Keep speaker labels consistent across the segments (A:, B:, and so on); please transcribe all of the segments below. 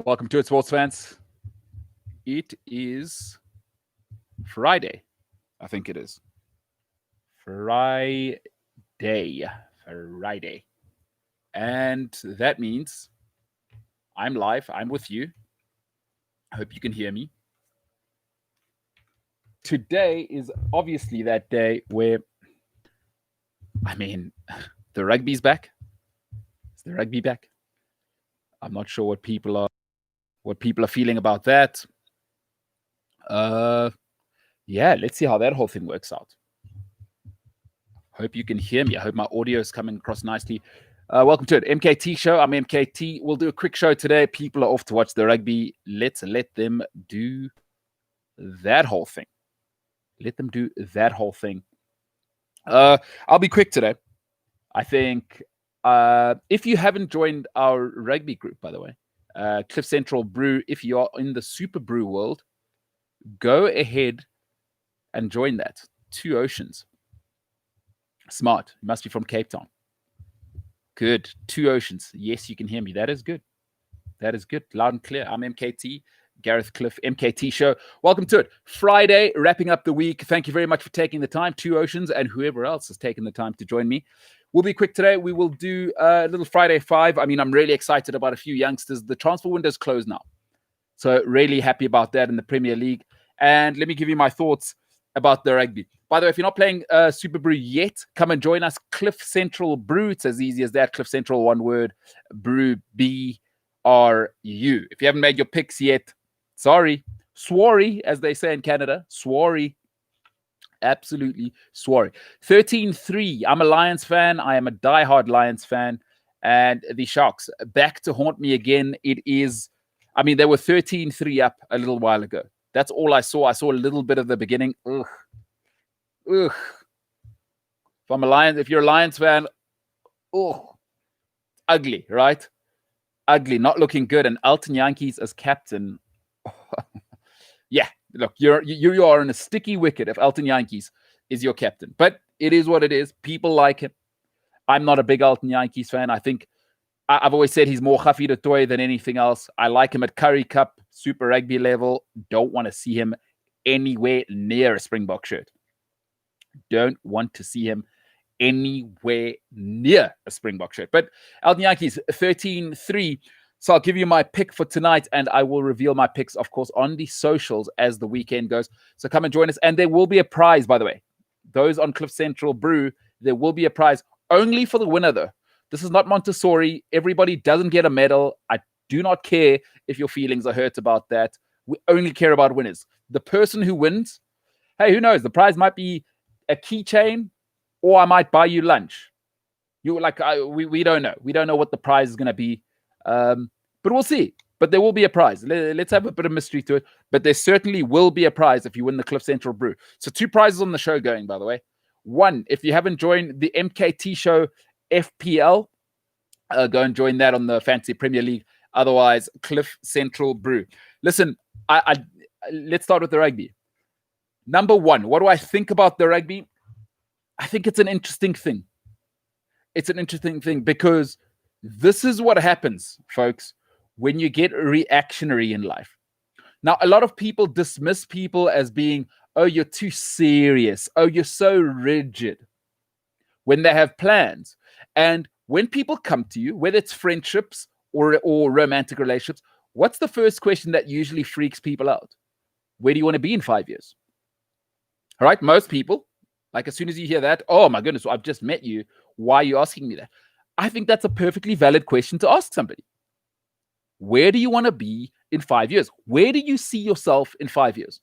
A: Welcome to it, sports fans. It is Friday. I think it is. Friday. Friday. And that means I'm live. I'm with you. I hope you can hear me. Today is obviously that day where, I mean, the rugby's back. Is the rugby back? I'm not sure what people are feeling about that. Yeah, let's see how that whole thing works out. Hope you can hear me. I hope my audio is coming across nicely. Welcome to it, MKT Show. I'm MKT. We'll do a quick show today. People are off to watch the rugby. Let's let them do that whole thing. Let them do that whole thing. I'll be quick today. I think if you haven't joined our rugby group, by the way, Cliff Central Brew, if you are in the Super Brew world, go ahead and join that. Two Oceans. Smart. You must be from Cape Town. Good. Two Oceans. Yes, you can hear me. That is good. That is good. Loud and clear. I'm MKT, Gareth Cliff, MKT Show. Welcome to it. Friday, wrapping up the week. Thank you very much for taking the time. Two Oceans and whoever else has taken the time to join me. We'll be quick today. We will do a little Friday 5. I mean, I'm really excited about a few youngsters. The transfer window is closed now. So really happy about that in the Premier League. And let me give you my thoughts about the rugby. By the way, if you're not playing Super Brew yet, come and join us. Cliff Central Brew. It's as easy as that. Cliff Central, one word. Brew, B-R-U. If you haven't made your picks yet, sorry. Sworry, as they say in Canada. Sworry. Absolutely sworry. 13-3. I'm a Lions fan. I am a diehard Lions fan. And the Sharks back to haunt me again. It is, I mean, they were 13-3 up a little while ago. That's all I saw. I saw a little bit of the beginning. Ugh. If you're a Lions fan, ugly, right? Ugly, not looking good. And Elton Yankees as captain. Yeah, look, you are in a sticky wicket if Elton Yankees is your captain. But it is what it is. People like him. I'm not a big Elton Yankees fan. I think I've always said he's more Khafi Toy than anything else. I like him at Curry Cup, Super Rugby level. Don't want to see him anywhere near a Springbok shirt. Don't want to see him anywhere near a Springbok shirt. But Elton Yankees, 13-3. So I'll give you my pick for tonight, and I will reveal my picks, of course, on the socials as the weekend goes. So come and join us. And there will be a prize, by the way. Those on Cliff Central Brew, there will be a prize only for the winner, though. This is not Montessori. Everybody doesn't get a medal. I do not care if your feelings are hurt about that. We only care about winners. The person who wins, hey, who knows? The prize might be a keychain, or I might buy you lunch. We don't know. We don't know what the prize is going to be, but we'll see. But there will be a prize. Let's have a bit of mystery to it. But there certainly will be a prize if you win the Cliff Central Brew. So 2 prizes on the show going, by the way. 1, if you haven't joined the MKT Show FPL, go and join that on the Fantasy Premier League. Otherwise, Cliff Central Brew. Listen, let's start with the rugby. Number 1, what do I think about the rugby? I think it's an interesting thing. It's an interesting thing because this is what happens, folks, when you get reactionary in life. Now, a lot of people dismiss people as being, oh, you're too serious. Oh, you're so rigid when they have plans. And when people come to you, whether it's friendships or romantic relationships, what's the first question that usually freaks people out? Where do you want to be in 5 years? All right, most people, like as soon as you hear that, oh my goodness, I've just met you. Why are you asking me that? I think that's a perfectly valid question to ask somebody. Where do you want to be in 5 years? Where do you see yourself in 5 years?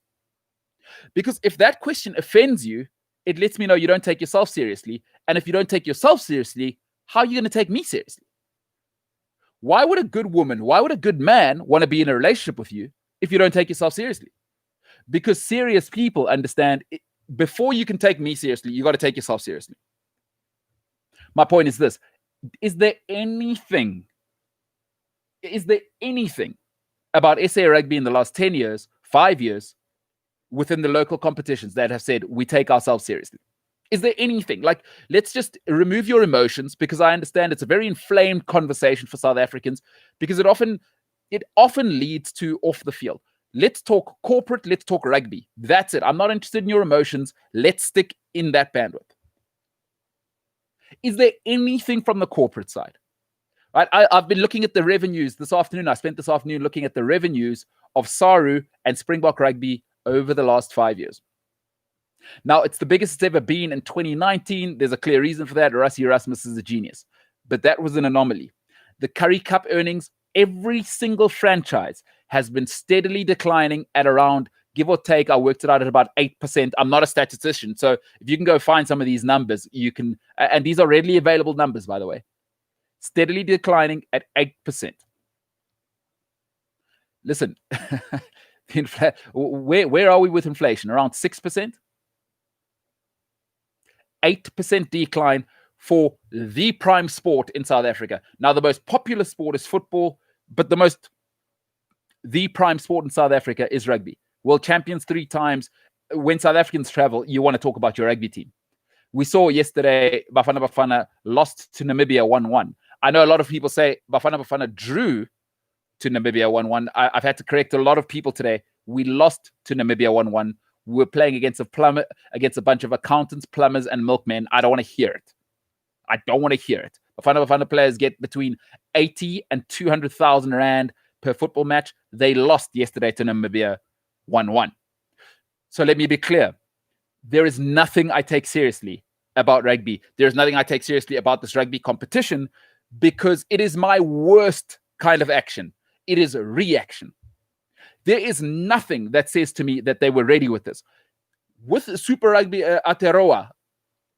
A: Because if that question offends you, it lets me know you don't take yourself seriously. And if you don't take yourself seriously, how are you going to take me seriously? Why would a good woman, why would a good man want to be in a relationship with you if you don't take yourself seriously? Because serious people understand before you can take me seriously, you got to take yourself seriously. My point is this. Is there anything about SA Rugby in the last 10 years, 5 years, within the local competitions that have said we take ourselves seriously? Is there anything? Like, let's just remove your emotions, because I understand it's a very inflamed conversation for South Africans, because it often it often leads to off the field. Let's talk corporate, let's talk rugby. That's it. I'm not interested in your emotions. Let's stick in that bandwidth. Is there anything from the corporate side? Right? I've been looking at the revenues this afternoon. I spent this afternoon looking at the revenues of SARU and Springbok Rugby over the last 5 years. Now, it's the biggest it's ever been in 2019. There's a clear reason for that. Rassie Erasmus is a genius. But that was an anomaly. The Currie Cup earnings, every single franchise has been steadily declining at around, give or take, I worked it out at about 8%. I'm not a statistician, so if you can go find some of these numbers, you can, and these are readily available numbers, by the way, steadily declining at 8%. Listen, where are we with inflation? Around 6%? 8% decline for the prime sport in South Africa. Now, the most popular sport is football, but the prime sport in South Africa is rugby. World champions 3 times. When South Africans travel, you want to talk about your rugby team. We saw yesterday Bafana Bafana lost to Namibia 1-1. I know a lot of people say Bafana Bafana drew to Namibia 1-1. I've had to correct a lot of people today. We lost to Namibia 1-1. We're playing against a bunch of accountants, plumbers, and milkmen. I don't want to hear it. I don't want to hear it. Bafana Bafana players get between 80 and 200,000 rand per football match. They lost yesterday to Namibia 1-1. So let me be clear. There is nothing I take seriously about rugby. There's nothing I take seriously about this rugby competition because it is my worst kind of action. It is a reaction. There is nothing that says to me that they were ready with this. With Super Rugby Aotearoa,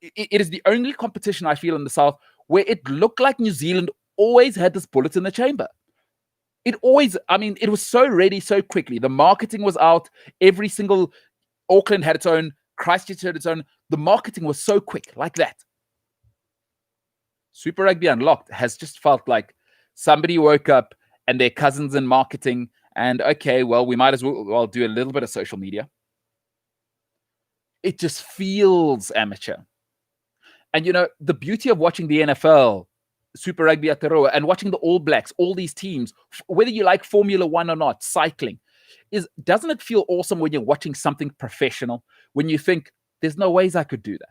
A: it is the only competition I feel in the South where it looked like New Zealand always had this bullet in the chamber. It was so ready so quickly. The marketing was out. Every single Auckland had its own. Christchurch had its own. The marketing was so quick, like that. Super Rugby Unlocked has just felt like somebody woke up and their cousins in marketing and, okay, well, we might as well do a little bit of social media. It just feels amateur. And, the beauty of watching the NFL, Super Rugby Aotearoa, and watching the All Blacks, all these teams, whether you like Formula One or not, cycling, doesn't it feel awesome when you're watching something professional, when you think, there's no ways I could do that?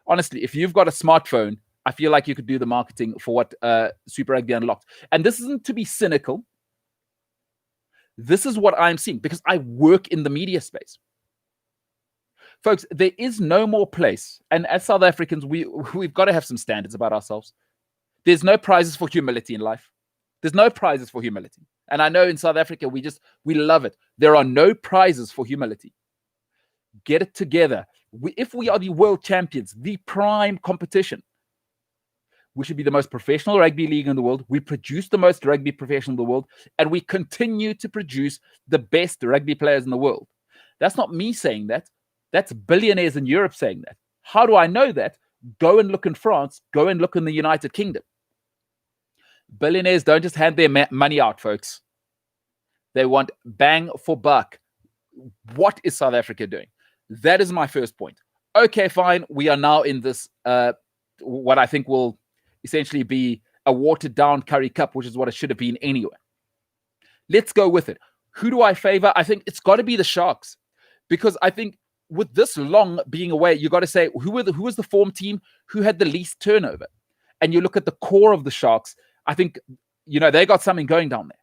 A: Honestly, if you've got a smartphone, I feel like you could do the marketing for what Super Rugby Unlocked. And this isn't to be cynical. This is what I'm seeing because I work in the media space. Folks, there is no more place. And as South Africans, we've got to have some standards about ourselves. There's no prizes for humility in life. There's no prizes for humility. And I know in South Africa, we love it. There are no prizes for humility. Get it together. If we are the world champions, the prime competition, we should be the most professional rugby league in the world. We produce the most rugby professional in the world, and we continue to produce the best rugby players in the world. That's not me saying that. That's billionaires in Europe saying that. How do I know that? Go and look in France. Go and look in the United Kingdom. Billionaires don't just hand their money out, folks. They want bang for buck. What is South Africa doing? That is my first point. Okay, fine. We are now in this, what I think will essentially be a watered-down Currie Cup, which is what it should have been anyway. Let's go with it. Who do I favor? I think it's got to be the Sharks, because I think with this long being away, you got to say who was the form team who had the least turnover, and you look at the core of the Sharks. I think they got something going down there.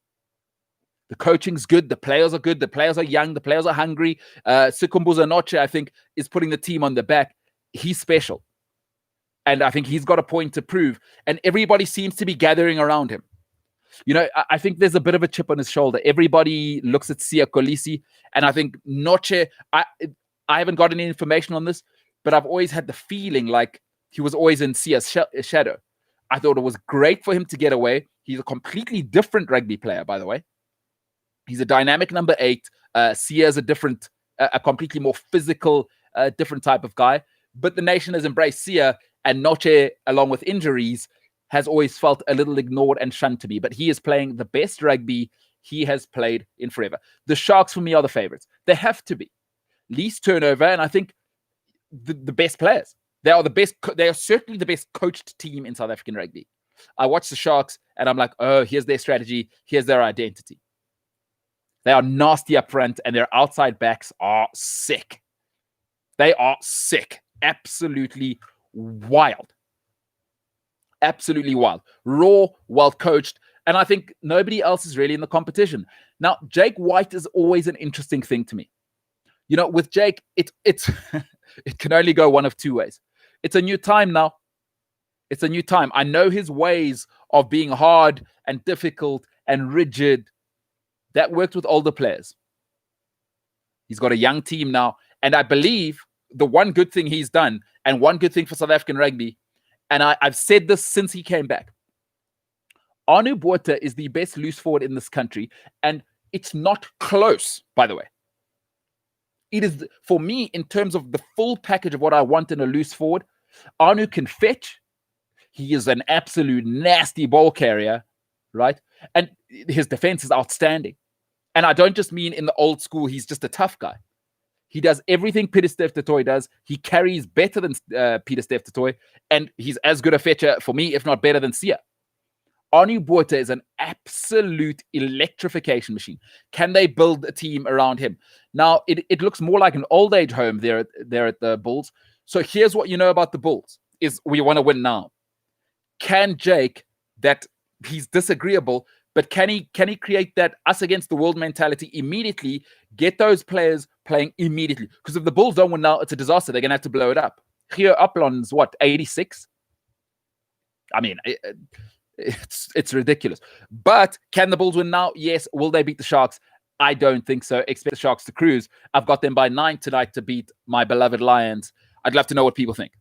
A: The coaching's good. The players are good. The players are young. The players are hungry. Sikumbuza Noche, I think, is putting the team on the back. He's special. And I think he's got a point to prove. And everybody seems to be gathering around him. I think there's a bit of a chip on his shoulder. Everybody looks at Siya Kolisi. And I think Noche, I haven't got any information on this, but I've always had the feeling like he was always in Siya's shadow. I thought it was great for him to get away. He's a completely different rugby player, by the way. He's a dynamic number 8. Siya is a completely more physical, different type of guy. But the nation has embraced Siya, and Noche, along with injuries, has always felt a little ignored and shunned to me. But he is playing the best rugby he has played in forever. The Sharks, for me, are the favorites. They have to be. Least turnover, and I think the best players. They are the best. They are certainly the best coached team in South African rugby. I watch the Sharks and I'm like, oh, here's their strategy. Here's their identity. They are nasty up front and their outside backs are sick. They are sick. Absolutely wild. Absolutely wild. Raw, well coached. And I think nobody else is really in the competition. Now, Jake White is always an interesting thing to me. You know, with Jake, it's it can only go one of two ways. It's a new time now. It's a new time. I know his ways of being hard and difficult and rigid. That worked with older players. He's got a young team now. And I believe the one good thing he's done, and one good thing for South African rugby, and I've said this since he came back, Anu Botha is the best loose forward in this country. And it's not close, by the way. It is, for me, in terms of the full package of what I want in a loose forward, Anu can fetch. He is an absolute nasty ball carrier, right? And his defense is outstanding. And I don't just mean in the old school, he's just a tough guy. He does everything Pieter-Steph du Toit does. He carries better than Pieter-Steph du Toit, and he's as good a fetcher for me, if not better than Sia. Anu Botha is an absolute electrification machine. Can they build a team around him? Now, it looks more like an old age home there at the Bulls. So here's what you know about the Bulls, is we want to win now. Can Jake, that he's disagreeable, but can he create that us against the world mentality immediately, get those players playing immediately? Because if the Bulls don't win now, it's a disaster. They're going to have to blow it up. Gio Uplon's what, 86? I mean, it's ridiculous. But can the Bulls win now? Yes. Will they beat the Sharks? I don't think so. Expect the Sharks to cruise. I've got them by 9 tonight to beat my beloved Lions. I'd love to know what people think.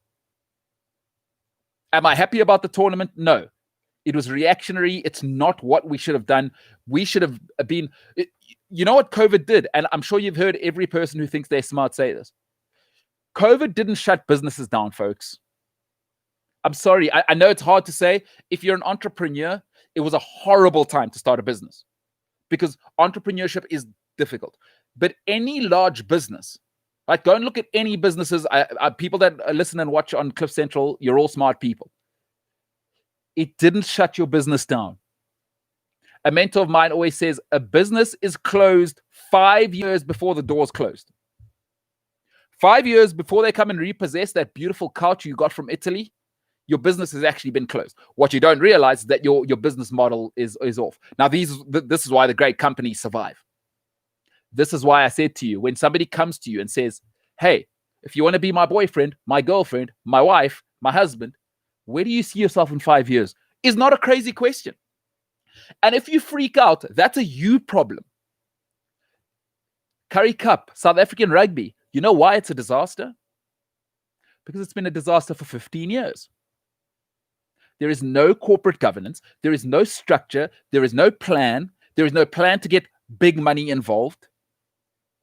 A: Am I happy about the tournament? No. It was reactionary. It's not what we should have done. We should have been... You know what COVID did? And I'm sure you've heard every person who thinks they're smart say this. COVID didn't shut businesses down, folks. I'm sorry. I know it's hard to say. If you're an entrepreneur, it was a horrible time to start a business because entrepreneurship is difficult. But any large business, right? Go and look at any businesses. People that listen and watch on Cliff Central, you're all smart people. It didn't shut your business down. A mentor of mine always says a business is closed 5 years before the door's closed. 5 years before they come and repossess that beautiful couch you got from Italy, your business has actually been closed. What you don't realize is that your business model is off. Now, this is why the great companies survive. This is why I said to you, when somebody comes to you and says, hey, if you want to be my boyfriend, my girlfriend, my wife, my husband, where do you see yourself in 5 years? Is not a crazy question. And if you freak out, that's a you problem. Currie Cup, South African rugby. You know why it's a disaster? Because it's been a disaster for 15 years. There is no corporate governance. There is no structure. There is no plan. There is no plan to get big money involved.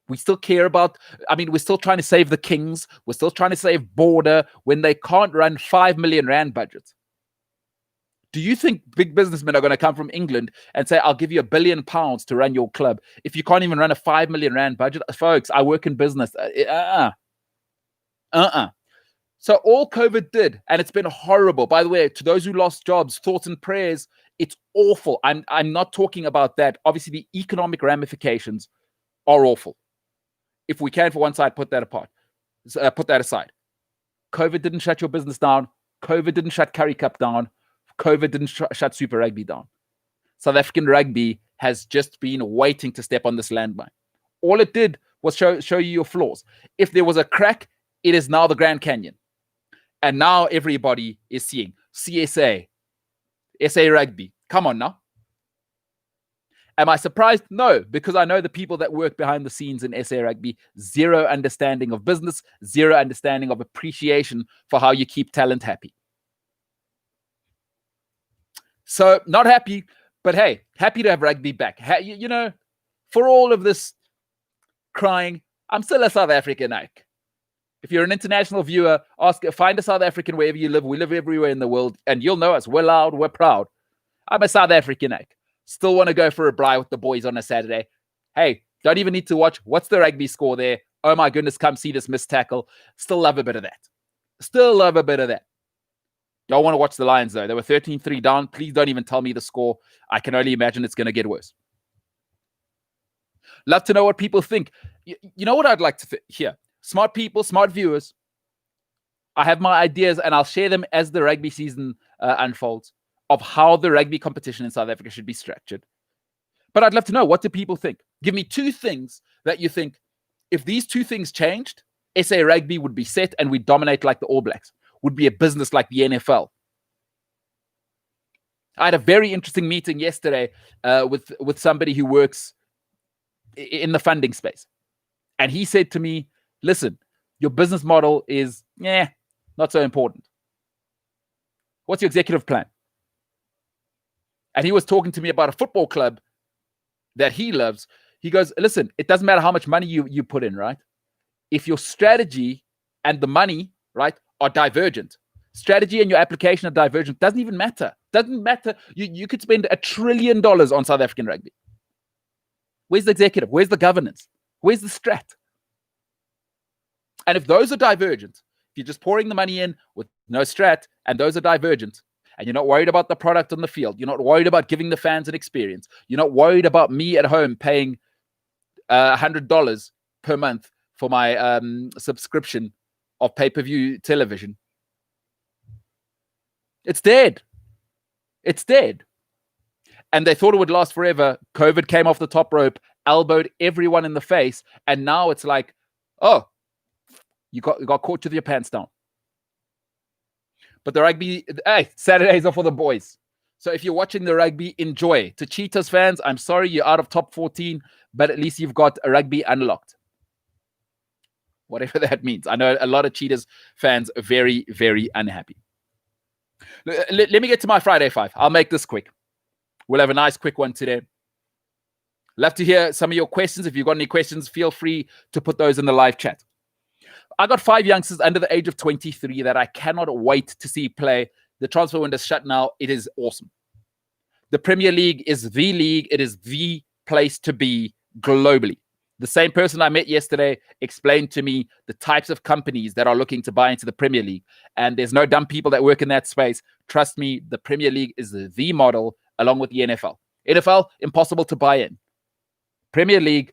A: We still care about, we're still trying to save the Kings. We're still trying to save Border when they can't run 5 million rand budgets. Do you think big businessmen are going to come from England and say, I'll give you £1 billion to run your club if you can't even run a 5 million rand budget? Folks, I work in business. So all COVID did, and it's been horrible. By the way, to those who lost jobs, thoughts and prayers, it's awful. I'm not talking about that. Obviously, the economic ramifications are awful. If we can, for one side, put that aside. COVID didn't shut your business down. COVID didn't shut Currie Cup down. COVID didn't shut Super Rugby down. South African rugby has just been waiting to step on this landmine. All it did was show you your flaws. If there was a crack, it is now the Grand Canyon. And now everybody is seeing CSA, SA Rugby. Come on now. Am I surprised? No, because I know the people that work behind the scenes in SA Rugby, zero understanding of business, zero understanding of appreciation for how you keep talent happy. So not happy, but hey, happy to have rugby back. You know, for all of this crying, I'm still a South African, Ike. If you're an international viewer, find a South African wherever you live. We live everywhere in the world, and you'll know us. We're loud, we're proud. I'm a South African, Ike. Still want to go for a braai with the boys on a Saturday. Hey, don't even need to watch. What's the rugby score there? Oh my goodness, come see this missed tackle. Still love a bit of that. Don't want to watch the Lions, though. They were 13-3 down. Please don't even tell me the score. I can only imagine it's going to get worse. Love to know what people think. You know what I'd like to hear? Smart people, smart viewers. I have my ideas, and I'll share them as the rugby season unfolds, of how the rugby competition in South Africa should be structured. But I'd love to know, what do people think? Give me 2 things that you think, if these 2 things changed, SA rugby would be set and we'd dominate like the All Blacks, would be a business like the NFL. I had a very interesting meeting yesterday with somebody who works in the funding space. And he said to me, listen, your business model is, not so important. What's your executive plan? And he was talking to me about a football club that he loves. He goes, listen, it doesn't matter how much money you put in, right? If your strategy and the money, right, are divergent, strategy and your application are divergent, doesn't even matter. Doesn't matter. You could spend $1 trillion on South African rugby. Where's the executive? Where's the governance? Where's the strat? And if those are divergent, if you're just pouring the money in with no strat, and those are divergent, and you're not worried about the product on the field, you're not worried about giving the fans an experience, you're not worried about me at home paying $100 per month for my subscription of pay-per-view television, it's dead. It's dead. And they thought it would last forever. COVID came off the top rope, elbowed everyone in the face, and now it's like, oh, you got caught with your pants down. But the rugby, hey, Saturdays are for the boys. So if you're watching the rugby, enjoy. To Cheetahs fans, I'm sorry you're out of top 14, but at least you've got a rugby unlocked. Whatever that means. I know a lot of Cheetahs fans are very, very unhappy. Let me get to my Friday 5. I'll make this quick. We'll have a nice quick one today. Love to hear some of your questions. If you've got any questions, feel free to put those in the live chat. I got 5 youngsters under the age of 23 that I cannot wait to see play. The transfer window's shut now. It is awesome. The Premier League is the league. It is the place to be globally. The same person I met yesterday explained to me the types of companies that are looking to buy into the Premier League. And there's no dumb people that work in that space. Trust me, the Premier League is the model along with the NFL. NFL, impossible to buy in. Premier League,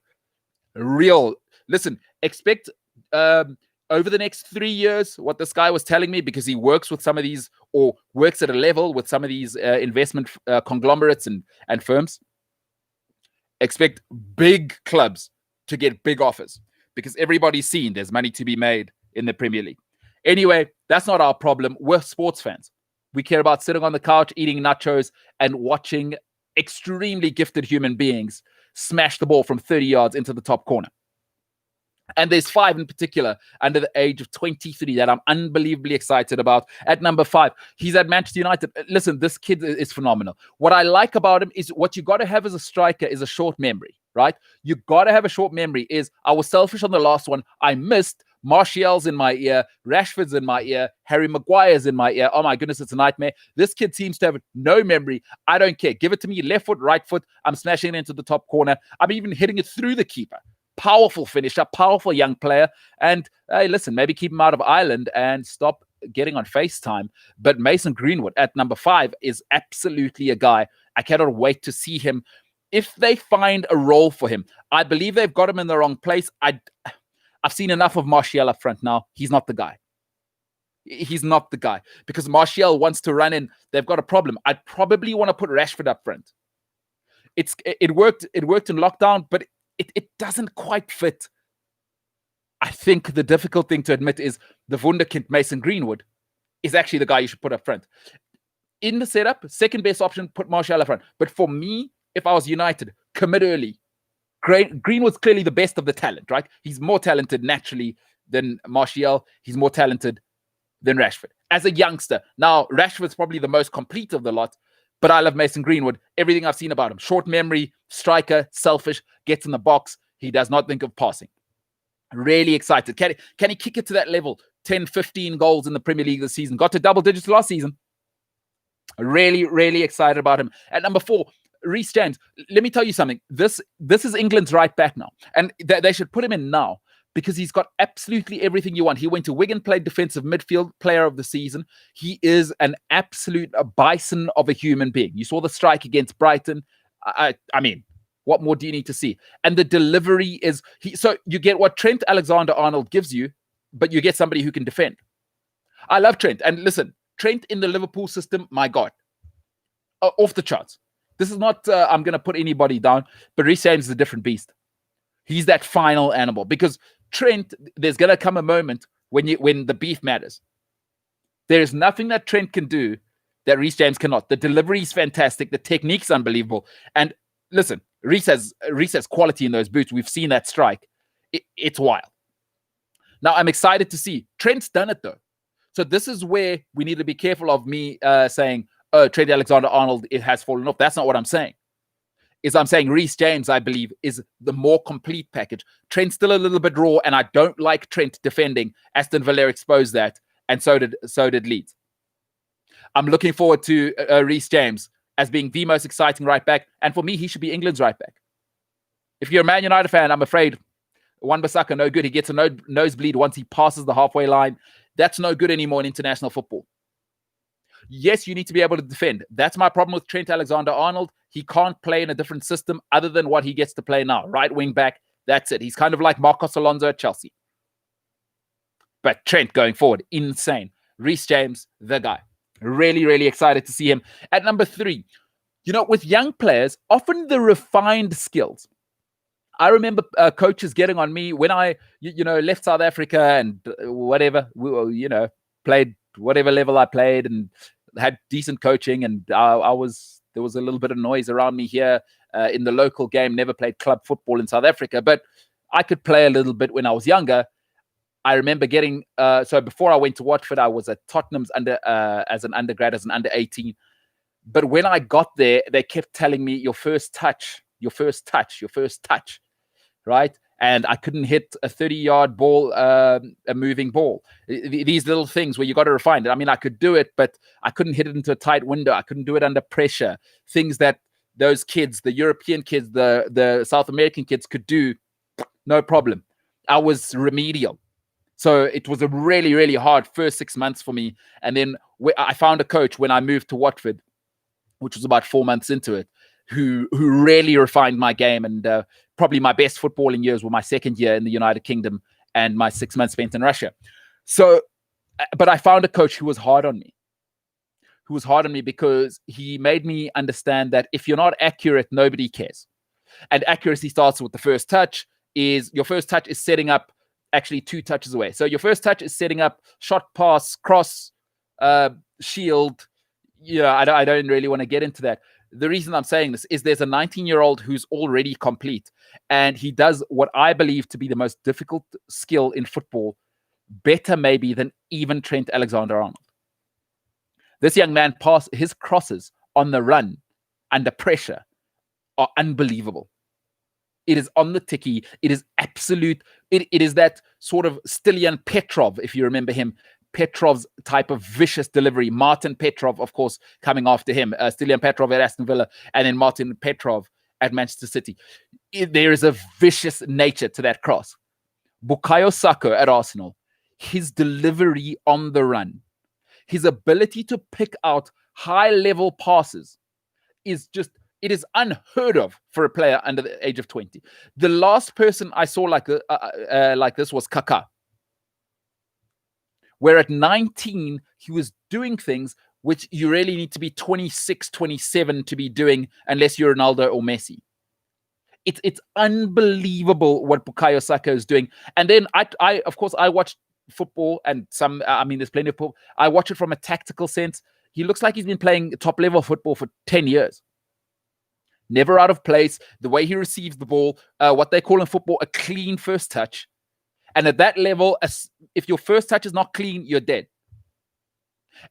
A: real. Listen, expect over the next 3 years, what this guy was telling me, because he works with some of these, or works at a level with some of these investment conglomerates and firms, expect big clubs to get big offers, because everybody's seen there's money to be made in the Premier League. Anyway, that's not our problem. We're sports fans. We care about sitting on the couch, eating nachos, and watching extremely gifted human beings smash the ball from 30 yards into the top corner. And there's 5 in particular under the age of 23 that I'm unbelievably excited about. At number 5, he's at Manchester United. Listen, this kid is phenomenal. What I like about him is what you got to have as a striker is a short memory, right? You got to have a short memory. I was selfish on the last one. I missed Martial's in my ear, Rashford's in my ear, Harry Maguire's in my ear. Oh my goodness, it's a nightmare. This kid seems to have no memory. I don't care. Give it to me, left foot, right foot. I'm smashing it into the top corner. I'm even hitting it through the keeper. Powerful finisher, powerful young player. And hey, listen, maybe keep him out of Ireland and stop getting on FaceTime. But Mason Greenwood at number 5 is absolutely a guy. I cannot wait to see him. If they find a role for him, I believe they've got him in the wrong place. I've seen enough of Martial up front now. He's not the guy. He's not the guy. Because Martial wants to run in. They've got a problem. I'd probably want to put Rashford up front. It worked in lockdown, but it doesn't quite fit. I think the difficult thing to admit is the wunderkind Mason Greenwood is actually the guy you should put up front. In the setup, second best option, put Martial up front. But for me, if I was United, commit early. Greenwood's clearly the best of the talent, right? He's more talented naturally than Martial. He's more talented than Rashford. As a youngster, now Rashford's probably the most complete of the lot, but I love Mason Greenwood. Everything I've seen about him. Short memory, striker, selfish, gets in the box. He does not think of passing. Really excited. Can he kick it to that level? 10, 15 goals in the Premier League this season. Got to double digits last season. Really, really excited about him. At number 4, Reece James. Let me tell you something. This is England's right back now. And they should put him in now. because he's got absolutely everything you want. He went to Wigan, played defensive midfield, player of the season. He is an absolute bison of a human being. You saw the strike against Brighton. I mean, what more do you need to see? And the delivery is so you get what Trent Alexander-Arnold gives you, but you get somebody who can defend. I love Trent. And listen, Trent in the Liverpool system, my God, off the charts. This is not, I'm going to put anybody down, but Reece James is a different beast. He's that final animal because Trent, there's going to come a moment when the beef matters. There is nothing that Trent can do that Reece James cannot. The delivery is fantastic. The technique's unbelievable. And listen, Reece has quality in those boots. We've seen that strike. It's wild. Now, I'm excited to see. Trent's done it, though. So this is where we need to be careful of me saying, oh, Trent Alexander-Arnold, it has fallen off. That's not what I'm saying. I'm saying Reece James, I believe, is the more complete package. Trent's still a little bit raw, and I don't like Trent defending. Aston Villa exposed that, and so did Leeds. I'm looking forward to Reece James as being the most exciting right back, and for me, he should be England's right back. If you're a Man United fan, I'm afraid Wan-Bissaka, no good. He gets a nosebleed once he passes the halfway line. That's no good anymore in international football. Yes, you need to be able to defend. That's my problem with Trent Alexander-Arnold. He can't play in a different system other than what he gets to play now. Right wing back, that's it. He's kind of like Marcos Alonso at Chelsea. But Trent going forward, insane. Reece James, the guy. Really, really excited to see him. At number 3, with young players, often the refined skills. I remember coaches getting on me when I, left South Africa and whatever, played whatever level I played and had decent coaching. And there was a little bit of noise around me here in the local game. Never played club football in South Africa, but I could play a little bit when I was younger. I remember getting, so before I went to Watford, I was at Tottenham's as an undergrad, as an under 18. But when I got there, they kept telling me your first touch, right? And I couldn't hit a 30-yard ball, a moving ball. These little things where you got to refine it. I mean, I could do it, but I couldn't hit it into a tight window. I couldn't do it under pressure. Things that those kids, the European kids, the South American kids could do, no problem. I was remedial. So it was a really, really hard first 6 months for me. And then I found a coach when I moved to Watford, which was about 4 months into it, who really refined my game. And probably my best footballing years were my second year in the United Kingdom and my 6 months spent in Russia. So, but I found a coach who was hard on me. Because he made me understand that if you're not accurate, nobody cares. And accuracy starts with the first touch. Your first touch is setting up actually 2 touches away. So your first touch is setting up shot, pass, cross, shield. I don't really want to get into that. The reason I'm saying this is there's a 19-year-old who's already complete, and he does what I believe to be the most difficult skill in football, better maybe than even Trent Alexander-Arnold. This young man his crosses on the run under pressure are unbelievable. It is on the ticky. It is absolute. It is that sort of Stilian Petrov, if you remember him, Petrov's type of vicious delivery. Martin Petrov, of course, coming after him. Stilian Petrov at Aston Villa, and then Martin Petrov at Manchester City. There is a vicious nature to that cross. Bukayo Saka at Arsenal, his delivery on the run, his ability to pick out high-level passes it is unheard of for a player under the age of 20. The last person I saw like this was Kaká, where at 19, he was doing things which you really need to be 26, 27 to be doing unless you're Ronaldo or Messi. It's unbelievable what Bukayo Saka is doing. And then I of course, I watched football and there's plenty of football. I watch it from a tactical sense. He looks like he's been playing top-level football for 10 years. Never out of place. The way he receives the ball, what they call in football a clean first touch. And at that level, if your first touch is not clean, you're dead.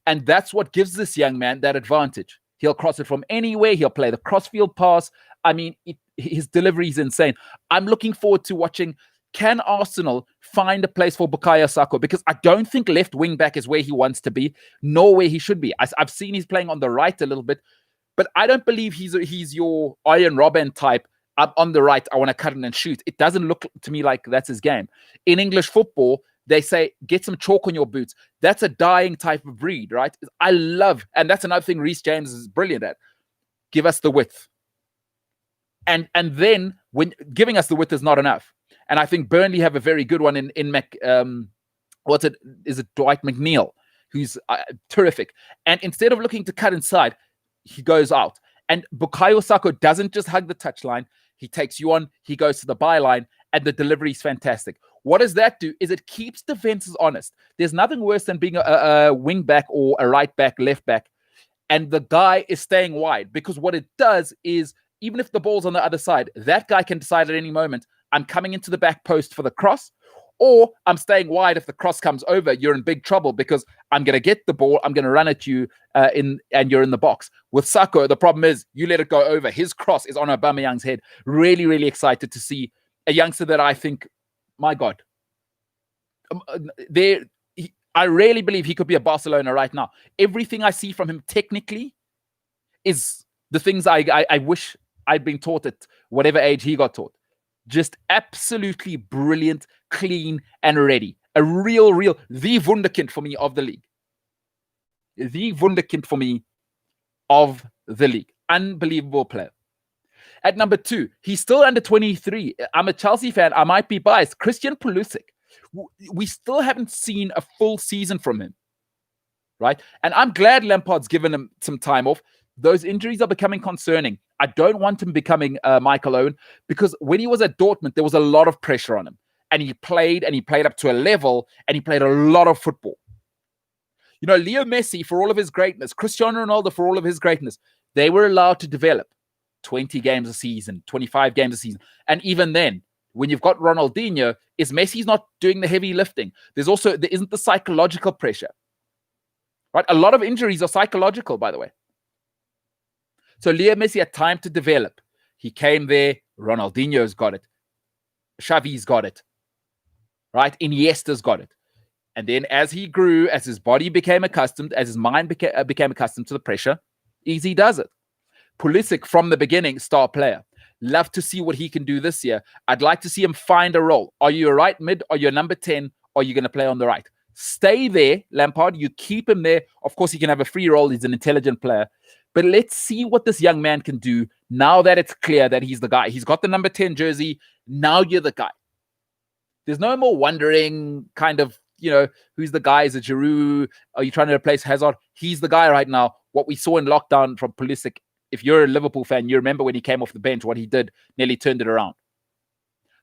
A: And that's what gives this young man that advantage. He'll cross it from anywhere. He'll play the crossfield pass. I mean, his delivery is insane. I'm looking forward to watching, can Arsenal find a place for Bukayo Saka? Because I don't think left wing back is where he wants to be, nor where he should be. I've seen he's playing on the right a little bit, but I don't believe he's your Iron Robben type. I'm on the right, I want to cut in and shoot. It doesn't look to me like that's his game. In English football, they say, get some chalk on your boots. That's a dying type of breed, right? I love, and that's another thing Reece James is brilliant at. Give us the width. And then when giving us the width is not enough. And I think Burnley have a very good one in is it Dwight McNeil, who's terrific. And instead of looking to cut inside, he goes out. And Bukayo Saka doesn't just hug the touchline. He takes you on, he goes to the byline, and the delivery is fantastic. What does that do? Is it keeps defenses honest. There's nothing worse than being a wing back or a right back, left back, and the guy is staying wide. Because what it does is, even if the ball's on the other side, that guy can decide at any moment, I'm coming into the back post for the cross, or I'm staying wide. If the cross comes over, you're in big trouble because I'm going to get the ball, I'm going to run at you and you're in the box. With Sako, the problem is you let it go over. His cross is on Aubameyang's head. Really, really excited to see a youngster that I think, my God, I really believe he could be a Barcelona right now. Everything I see from him technically is the things I wish I'd been taught at whatever age he got taught. Just absolutely brilliant, clean, and ready. A real, the wunderkind for me of the league. The wunderkind for me of the league. Unbelievable player. At number 2, he's still under 23. I'm a Chelsea fan. I might be biased. Christian Pulisic. We still haven't seen a full season from him. Right? And I'm glad Lampard's given him some time off. Those injuries are becoming concerning. I don't want him becoming Michael Owen, because when he was at Dortmund, there was a lot of pressure on him. And he played up to a level, and he played a lot of football. You know, Leo Messi, for all of his greatness, Cristiano Ronaldo, for all of his greatness, they were allowed to develop 20 games a season, 25 games a season. And even then, when you've got Ronaldinho, Messi's not doing the heavy lifting. There isn't the psychological pressure. Right? A lot of injuries are psychological, by the way. So Leo Messi had time to develop. He came there. Ronaldinho's got it. Xavi's got it. Right? Iniesta's got it. And then as he grew, as his body became accustomed, as his mind became accustomed to the pressure, easy does it. Pulisic, from the beginning, star player. Love to see what he can do this year. I'd like to see him find a role. Are you a right mid? Are you a number 10? Or are you going to play on the right? Stay there, Lampard. You keep him there. Of course, he can have a free role. He's an intelligent player. But let's see what this young man can do now that it's clear that he's the guy. He's got the number 10 jersey. Now you're the guy. There's no more wondering kind of, who's the guy? Is it Giroud? Are you trying to replace Hazard? He's the guy right now. What we saw in lockdown from Pulisic, if you're a Liverpool fan, you remember when he came off the bench, what he did, nearly turned it around.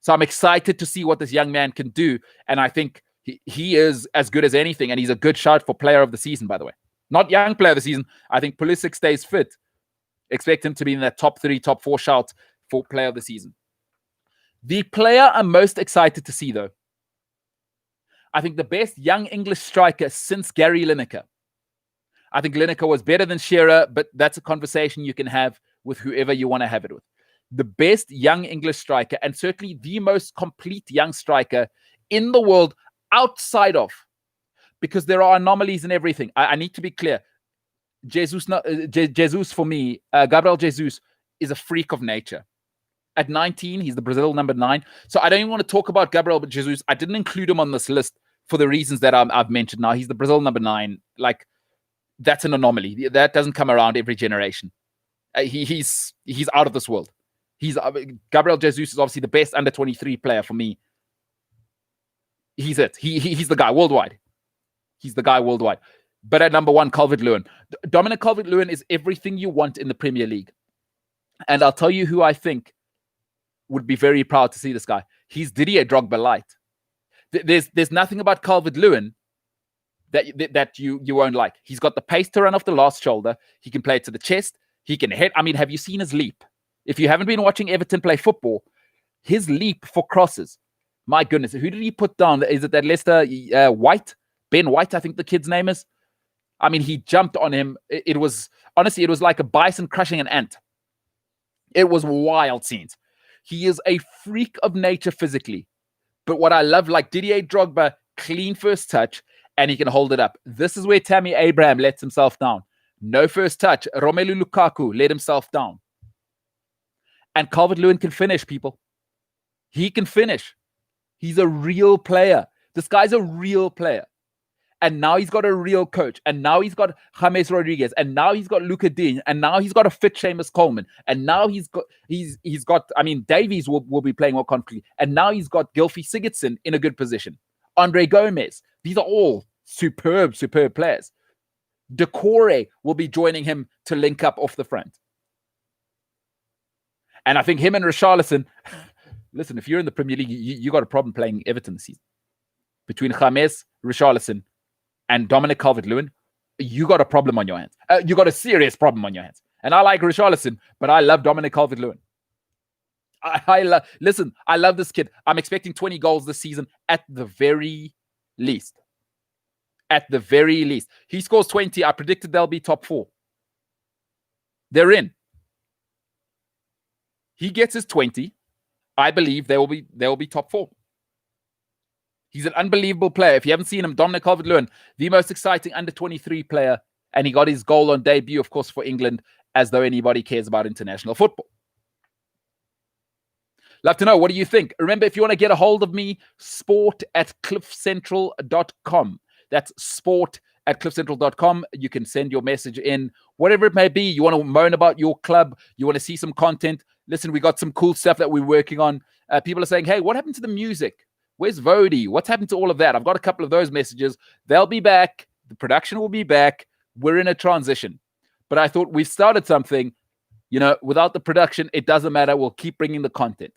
A: So I'm excited to see what this young man can do. And I think he is as good as anything. And he's a good shout for player of the season, by the way. Not young player of the season. I think Pulisic stays fit. Expect him to be in that top 3, top 4 shout for player of the season. The player I'm most excited to see, though, I think the best young English striker since Gary Lineker. I think Lineker was better than Shearer, but that's a conversation you can have with whoever you want to have it with. The best young English striker, and certainly the most complete young striker in the world outside of, because there are anomalies in everything. I need to be clear. Jesus for me, Gabriel Jesus is a freak of nature. At 19, he's the Brazil number 9. So I don't even want to talk about Gabriel Jesus. I didn't include him on this list for the reasons that I've mentioned now. He's the Brazil number 9. Like, that's an anomaly. That doesn't come around every generation. He's out of this world. Gabriel Jesus is obviously the best under 23 player for me. He's it. He's the guy worldwide. He's the guy worldwide. But at number 1, Calvert-Lewin. Dominic Calvert-Lewin is everything you want in the Premier League. And I'll tell you who I think would be very proud to see this guy. He's Didier Drogba light. There's nothing about Calvert-Lewin that you won't like. He's got the pace to run off the last shoulder. He can play it to the chest. He can hit. I mean, have you seen his leap? If you haven't been watching Everton play football, his leap for crosses, my goodness, who did he put down? Is it that Leicester White? Ben White, I think the kid's name is. I mean, he jumped on him. It was like a bison crushing an ant. It was wild scenes. He is a freak of nature physically. But what I love, like Didier Drogba, clean first touch, and he can hold it up. This is where Tammy Abraham lets himself down. No first touch. Romelu Lukaku let himself down. And Calvert-Lewin can finish, people. He can finish. He's a real player. This guy's a real player. And now he's got a real coach. And now he's got James Rodriguez. And now he's got Luca Dean. And now he's got a fit Seamus Coleman. And now he's got, I mean, Davies will be playing more confidently. And now he's got Gylfi Sigurdsson in a good position. Andre Gomez. These are all superb players. Decore will be joining him to link up off the front. And I think him and Richarlison, listen, if you're in the Premier League, you got a problem playing Everton this season. Between James, Richarlison, and Dominic Calvert-Lewin, you got a problem on your hands. You got a serious problem on your hands. And I like Richarlison, but I love Dominic Calvert-Lewin. I love this kid. I'm expecting 20 goals this season at the very least. At the very least. He scores 20. I predicted they'll be top 4. They're in. He gets his 20. I believe they will be top 4. He's an unbelievable player. If you haven't seen him, Dominic Calvert-Lewin, the most exciting under-23 player, and he got his goal on debut, of course, for England, as though anybody cares about international football. Love to know, what do you think? Remember, if you want to get a hold of me, sport@cliffcentral.com. That's sport@cliffcentral.com. You can send your message in, whatever it may be. You want to moan about your club, you want to see some content. Listen, we got some cool stuff that we're working on. People are saying, hey, what happened to the music? Where's Vody? What's happened to all of that? I've got a couple of those messages. They'll be back. The production will be back. We're in a transition. But I thought we've started something. Without the production, it doesn't matter. We'll keep bringing the content.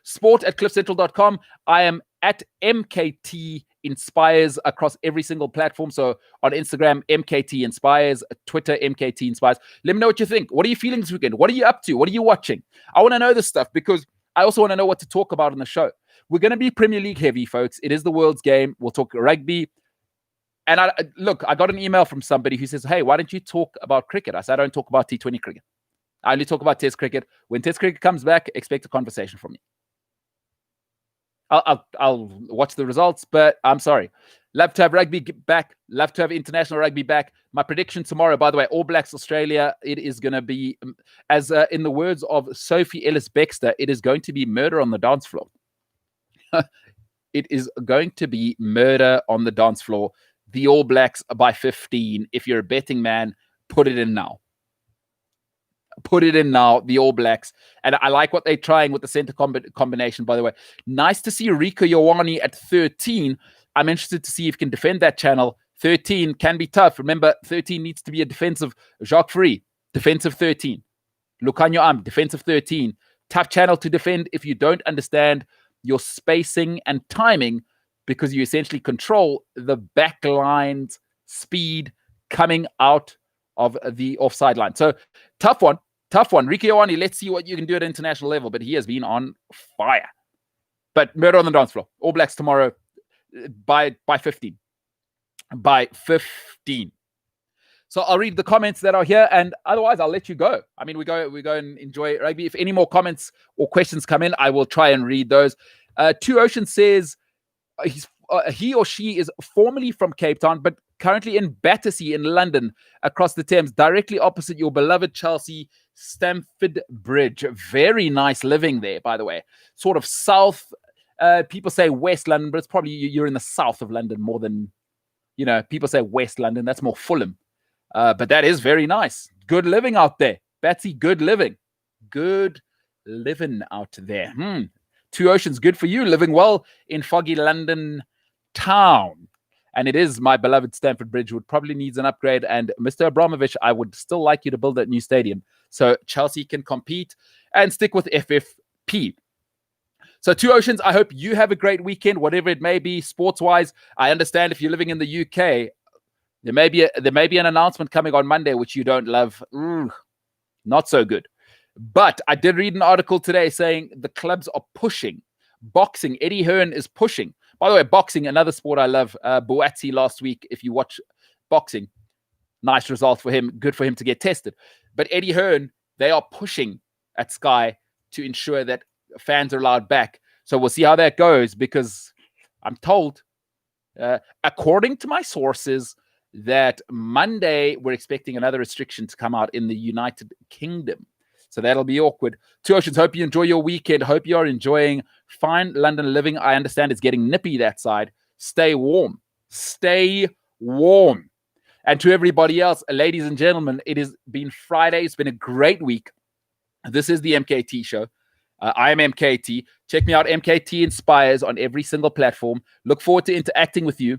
A: Sport@cliffcentral.com. I am at MKT Inspires across every single platform. So on Instagram, MKT Inspires, Twitter, MKT Inspires. Let me know what you think. What are you feeling this weekend? What are you up to? What are you watching? I want to know this stuff because I also want to know what to talk about on the show. We're going to be Premier League heavy, folks. It is the world's game. We'll talk rugby. And I got an email from somebody who says, hey, why don't you talk about cricket? I said, I don't talk about T20 cricket. I only talk about Test cricket. When Test cricket comes back, expect a conversation from me. I'll watch the results, but I'm sorry. Love to have rugby back. Love to have international rugby back. My prediction tomorrow, by the way, All Blacks Australia, it is going to be, as in the words of Sophie Ellis-Bextor, it is going to be murder on the dance floor. It is going to be murder on the dance floor. The All Blacks by 15. If you're a betting man, put it in now. Put it in now, the All Blacks. And I like what they're trying with the center combination, by the way. Nice to see Rico Ioane at 13. I'm interested to see if he can defend that channel. 13 can be tough. Remember, 13 needs to be a defensive Jacques Free, defensive 13. Lucanio Am, defensive 13. Tough channel to defend if you don't understand your spacing and timing, because you essentially control the back line's speed coming out of the offside line. So tough one. Ricky Ioane, let's see what you can do at international level, but he has been on fire. But murder on the dance floor. All Blacks tomorrow by 15. By 15. So I'll read the comments that are here, and otherwise I'll let you go. I mean, we go and enjoy rugby. If any more comments or questions come in, I will try and read those. Two Ocean says he or she is formerly from Cape Town, but currently in Battersea in London, across the Thames, directly opposite your beloved Chelsea Stamford Bridge. Very nice living there, by the way. Sort of south. People say West London, but it's probably you're in the south of London more than, people say West London. That's more Fulham. But that is very nice. Good living out there. Batsy, good living. Good living out there. Two Oceans, good for you. Living well in foggy London town. And it is my beloved Stamford Bridge, would probably needs an upgrade. And Mr. Abramovich, I would still like you to build that new stadium so Chelsea can compete and stick with FFP. So Two Oceans, I hope you have a great weekend, whatever it may be, sports-wise. I understand if you're living in the UK, there may be an announcement coming on Monday, which you don't love. Not so good. But I did read an article today saying the clubs are pushing. Boxing, Eddie Hearn is pushing. By the way, boxing, another sport I love. Buatsi last week, if you watch boxing, nice result for him. Good for him to get tested. But Eddie Hearn, they are pushing at Sky to ensure that fans are allowed back. So we'll see how that goes, because I'm told, according to my sources, that Monday we're expecting another restriction to come out in the United Kingdom. So that'll be awkward. Two Oceans, hope you enjoy your weekend. Hope you are enjoying fine London living. I understand it's getting nippy that side. Stay warm. Stay warm. And to everybody else, ladies and gentlemen, it has been Friday. It's been a great week. This is the MKT Show. I am MKT. Check me out, MKT Inspires, on every single platform. Look forward to interacting with you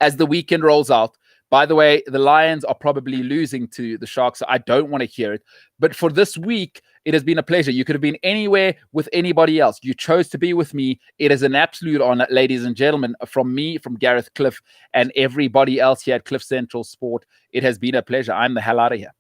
A: as the weekend rolls out. By the way, the Lions are probably losing to the Sharks, so I don't want to hear it. But for this week, it has been a pleasure. You could have been anywhere with anybody else. You chose to be with me. It is an absolute honor, ladies and gentlemen, from me, from Gareth Cliff, and everybody else here at Cliff Central Sport. It has been a pleasure. I'm the hell out of here.